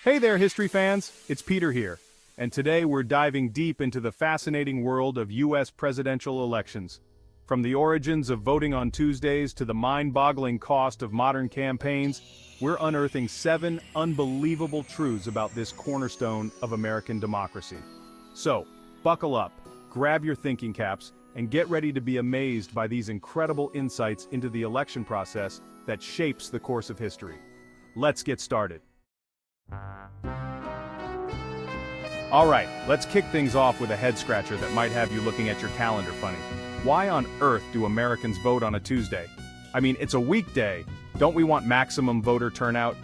Hey there, history fans! It's Peter here, and today we're diving deep into the fascinating world of U.S. presidential elections. From the origins of voting on Tuesdays to the mind-boggling cost of modern campaigns, we're unearthing 7 unbelievable truths about this cornerstone of American democracy. So, buckle up, grab your thinking caps, and get ready to be amazed by these incredible insights into the election process that shapes the course of history. Let's get started. Alright, let's kick things off with a head-scratcher that might have you looking at your calendar funny. Why on earth do Americans vote on a Tuesday? I mean, it's a weekday. Don't we want maximum voter turnout?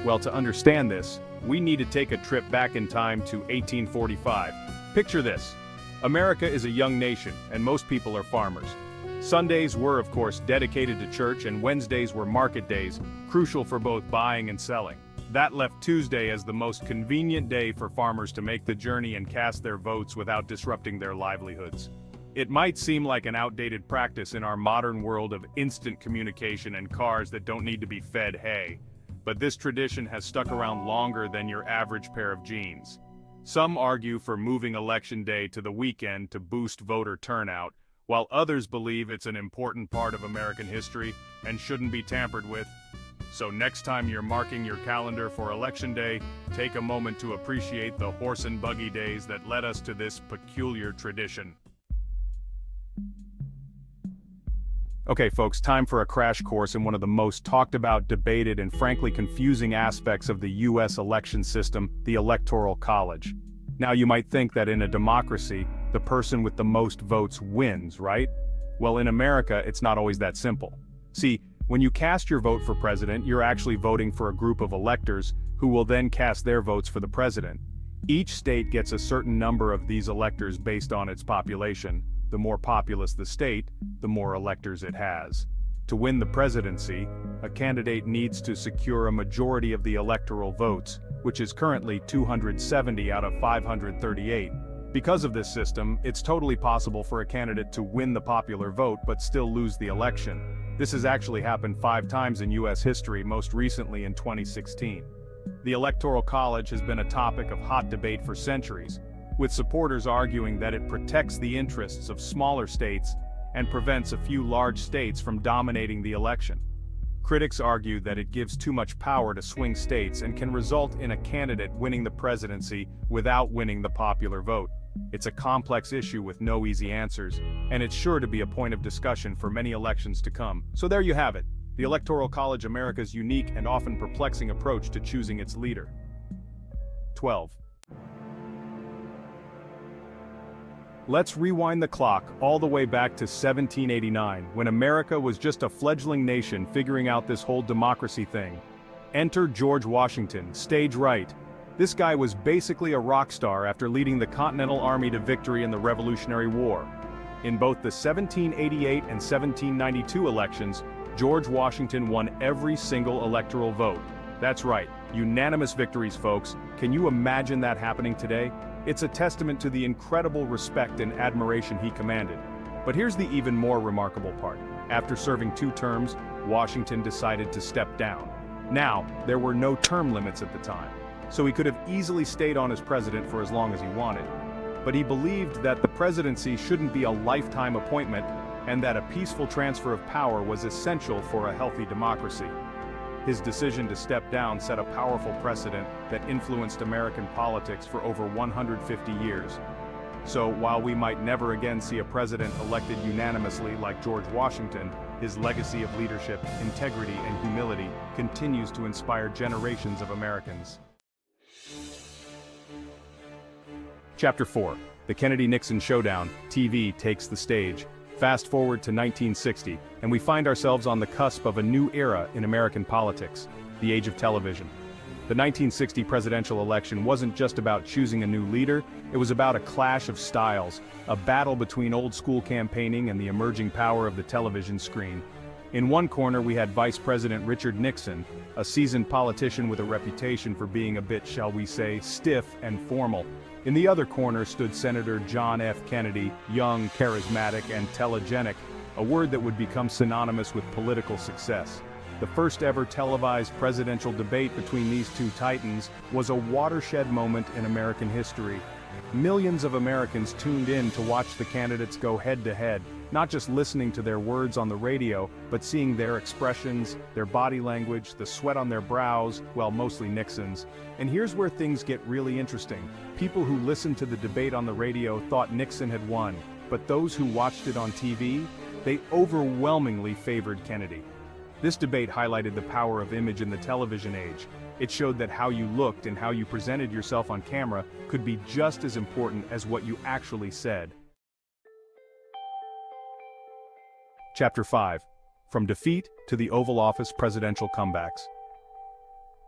Well, to understand this, we need to take a trip back in time to 1845. Picture this. America is a young nation, and most people are farmers. Sundays were, of course, dedicated to church, and Wednesdays were market days, crucial for both buying and selling. That left Tuesday as the most convenient day for farmers to make the journey and cast their votes without disrupting their livelihoods. It might seem like an outdated practice in our modern world of instant communication and cars that don't need to be fed hay, but this tradition has stuck around longer than your average pair of jeans. Some argue for moving Election Day to the weekend to boost voter turnout, while others believe it's an important part of American history and shouldn't be tampered with. So next time you're marking your calendar for Election Day, take a moment to appreciate the horse and buggy days that led us to this peculiar tradition. Okay folks, time for a crash course in one of the most talked about, debated, and frankly confusing aspects of the US election system, the Electoral College. Now you might think that in a democracy, the person with the most votes wins, right? Well, in America, it's not always that simple. See, when you cast your vote for president, you're actually voting for a group of electors who will then cast their votes for the president. Each state gets a certain number of these electors based on its population. The more populous the state, the more electors it has. To win the presidency, a candidate needs to secure a majority of the electoral votes, which is currently 270 out of 538. Because of this system, it's totally possible for a candidate to win the popular vote but still lose the election. This has actually happened 5 times in U.S. history, most recently in 2016. The Electoral College has been a topic of hot debate for centuries, with supporters arguing that it protects the interests of smaller states and prevents a few large states from dominating the election. Critics argue that it gives too much power to swing states and can result in a candidate winning the presidency without winning the popular vote. It's a complex issue with no easy answers, and it's sure to be a point of discussion for many elections to come. So there you have it, the Electoral College, America's unique and often perplexing approach to choosing its leader. 12. Let's rewind the clock all the way back to 1789, when America was just a fledgling nation figuring out this whole democracy thing. Enter George Washington, stage right. This guy was basically a rock star after leading the Continental Army to victory in the Revolutionary War. In both the 1788 and 1792 elections, George Washington won every single electoral vote. That's right, unanimous victories, folks. Can you imagine that happening today? It's a testament to the incredible respect and admiration he commanded. But here's the even more remarkable part. After serving 2 terms, Washington decided to step down. Now, there were no term limits at the time, so he could have easily stayed on as president for as long as he wanted. But he believed that the presidency shouldn't be a lifetime appointment and that a peaceful transfer of power was essential for a healthy democracy. His decision to step down set a powerful precedent that influenced American politics for over 150 years. So while we might never again see a president elected unanimously like George Washington, his legacy of leadership, integrity, and humility continues to inspire generations of Americans. Chapter 4. The Kennedy-Nixon Showdown, TV takes the stage. Fast forward to 1960, and we find ourselves on the cusp of a new era in American politics, the age of television. The 1960 presidential election wasn't just about choosing a new leader, it was about a clash of styles, a battle between old-school campaigning and the emerging power of the television screen. In one corner we had Vice President Richard Nixon, a seasoned politician with a reputation for being a bit, shall we say, stiff and formal. In the other corner stood Senator John F. Kennedy, young, charismatic, and telegenic, a word that would become synonymous with political success. The first ever televised presidential debate between these two titans was a watershed moment in American history. Millions of Americans tuned in to watch the candidates go head-to-head, not just listening to their words on the radio, but seeing their expressions, their body language, the sweat on their brows, well, mostly Nixon's. And here's where things get really interesting. People who listened to the debate on the radio thought Nixon had won, but those who watched it on TV, they overwhelmingly favored Kennedy. This debate highlighted the power of image in the television age. It showed that how you looked and how you presented yourself on camera could be just as important as what you actually said. Chapter 5. From Defeat to the Oval Office Presidential Comebacks.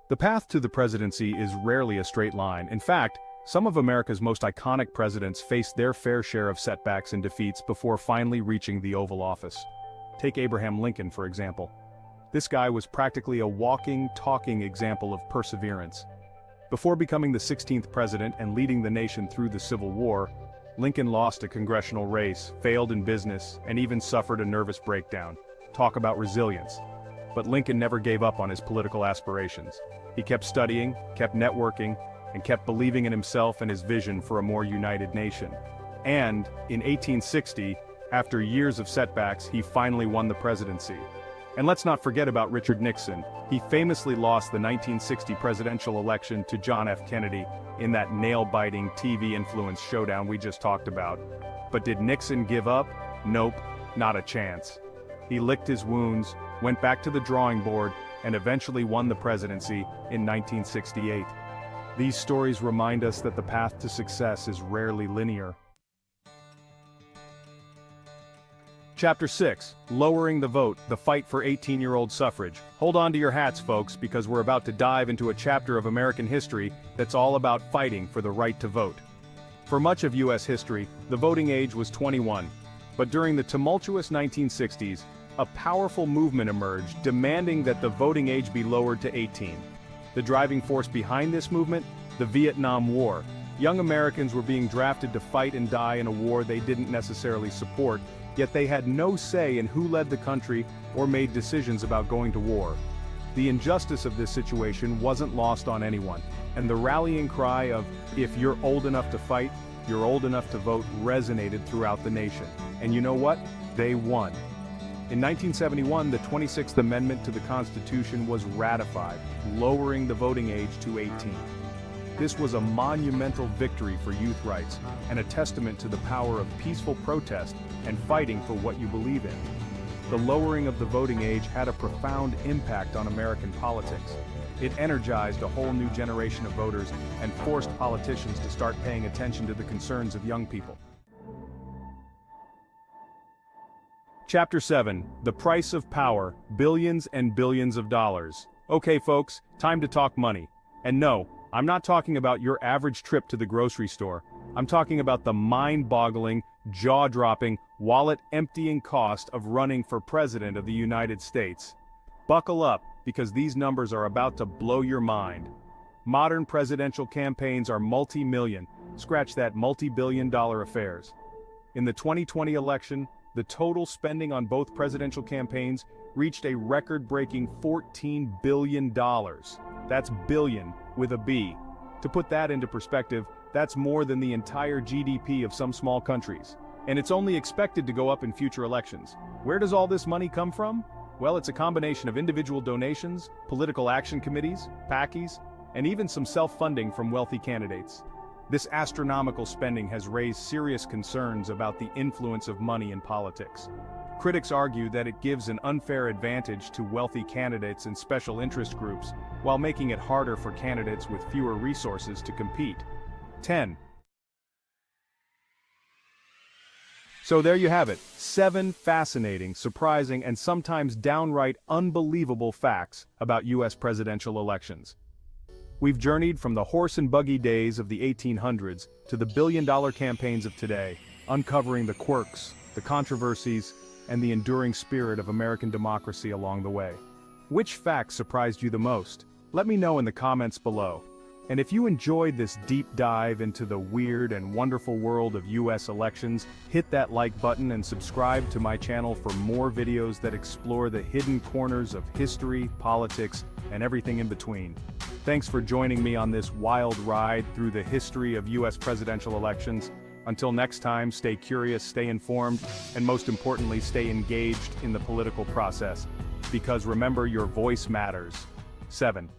The path to the presidency is rarely a straight line. In fact, some of America's most iconic presidents faced their fair share of setbacks and defeats before finally reaching the Oval Office. Take Abraham Lincoln, for example. This guy was practically a walking, talking example of perseverance. Before becoming the 16th president and leading the nation through the Civil War, Lincoln lost a congressional race, failed in business, and even suffered a nervous breakdown. Talk about resilience. But Lincoln never gave up on his political aspirations. He kept studying, kept networking, and kept believing in himself and his vision for a more united nation. And, in 1860, after years of setbacks, he finally won the presidency. And let's not forget about Richard Nixon. He famously lost the 1960 presidential election to John F. Kennedy in that nail-biting TV-influenced showdown we just talked about. But did Nixon give up? Nope, not a chance. He licked his wounds, went back to the drawing board, and eventually won the presidency in 1968. These stories remind us that the path to success is rarely linear. Chapter 6. Lowering the Vote, the Fight for 18-year-old Suffrage. Hold on to your hats, folks, because we're about to dive into a chapter of American history that's all about fighting for the right to vote. For much of U.S. history, the voting age was 21. But during the tumultuous 1960s, a powerful movement emerged demanding that the voting age be lowered to 18. The driving force behind this movement? The Vietnam War. Young Americans were being drafted to fight and die in a war they didn't necessarily support, yet they had no say in who led the country or made decisions about going to war. The injustice of this situation wasn't lost on anyone, and the rallying cry of, "If you're old enough to fight, you're old enough to vote," resonated throughout the nation. And you know what? They won. In 1971, the 26th Amendment to the Constitution was ratified, lowering the voting age to 18. This was a monumental victory for youth rights, and a testament to the power of peaceful protest and fighting for what you believe in. The lowering of the voting age had a profound impact on American politics. It energized a whole new generation of voters and forced politicians to start paying attention to the concerns of young people. Chapter 7. The Price of Power, Billions and Billions of Dollars. Okay folks, time to talk money. And no, I'm not talking about your average trip to the grocery store. I'm talking about the mind-boggling, jaw-dropping, wallet-emptying cost of running for President of the United States. Buckle up, because these numbers are about to blow your mind. Modern presidential campaigns are multi-million, scratch that multi-billion-dollar affairs. In the 2020 election, the total spending on both presidential campaigns reached a record-breaking $14 billion. That's billion with a B. To put that into perspective, that's more than the entire GDP of some small countries. And it's only expected to go up in future elections. Where does all this money come from? Well, it's a combination of individual donations, political action committees, PACs, and even some self-funding from wealthy candidates. This astronomical spending has raised serious concerns about the influence of money in politics. Critics argue that it gives an unfair advantage to wealthy candidates and special interest groups, while making it harder for candidates with fewer resources to compete. 10. So there you have it, 7 fascinating, surprising, and sometimes downright unbelievable facts about U.S. presidential elections. We've journeyed from the horse and buggy days of the 1800s to the billion-dollar campaigns of today, uncovering the quirks, the controversies, and the enduring spirit of American democracy along the way. Which fact surprised you the most? Let me know in the comments below. And if you enjoyed this deep dive into the weird and wonderful world of US elections, hit that like button and subscribe to my channel for more videos that explore the hidden corners of history, politics, and everything in between. Thanks for joining me on this wild ride through the history of US presidential elections. Until next time, stay curious, stay informed, and most importantly, stay engaged in the political process. Because remember, your voice matters. 7.